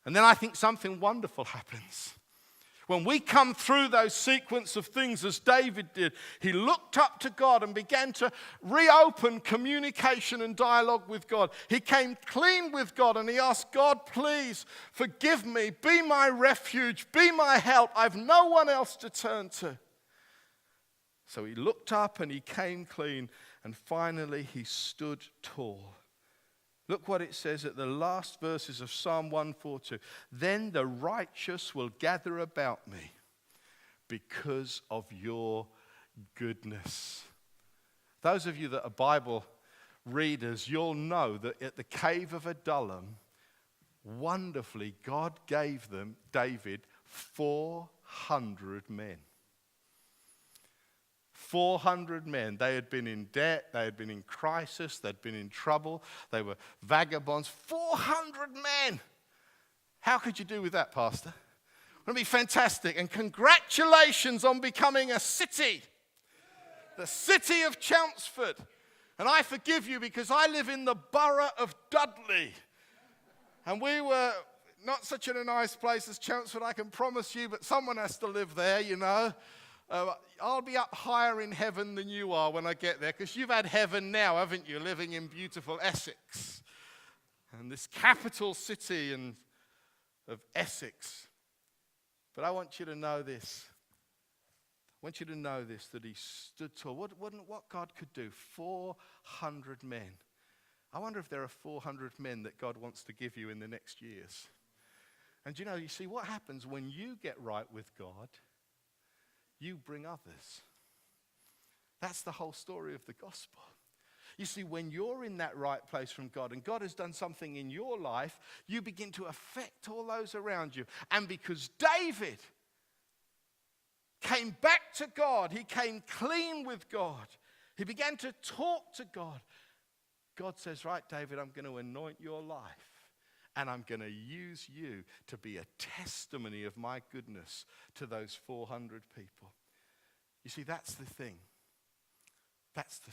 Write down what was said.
And then I think something wonderful happens. When we come through those sequence of things as David did, he looked up to God and began to reopen communication and dialogue with God. He came clean with God and he asked God, please forgive me, be my refuge, be my help. I've no one else to turn to. So he looked up and he came clean and finally he stood tall. Look what it says at the last verses of Psalm 142. Then the righteous will gather about me because of your goodness. Those of you that are Bible readers, you'll know that at the cave of Adullam, wonderfully, God gave them, David, 400 men. 400 men. They had been in debt, they had been in crisis, they'd been in trouble, they were vagabonds. 400 men! How could you do with that, Pastor? Wouldn't it be fantastic? And congratulations on becoming a city. The city of Chelmsford. And I forgive you because I live in the borough of Dudley. And we were not such a nice place as Chelmsford, I can promise you, but someone has to live there, you know. I'll be up higher in heaven than you are when I get there, because you've had heaven now, haven't you, living in beautiful Essex. And this capital city of Essex. But I want you to know this. I want you to know this, that he stood tall. What God could do, 400 men. I wonder if there are 400 men that God wants to give you in the next years. And you see what happens when you get right with God, you bring others. That's the whole story of the gospel. You see, when you're in that right place from God and God has done something in your life, you begin to affect all those around you. And because David came back to God, he came clean with God, he began to talk to God. God says, right, David, I'm going to anoint your life. And I'm going to use you to be a testimony of my goodness to those 400 people. You see, that's the thing. That's the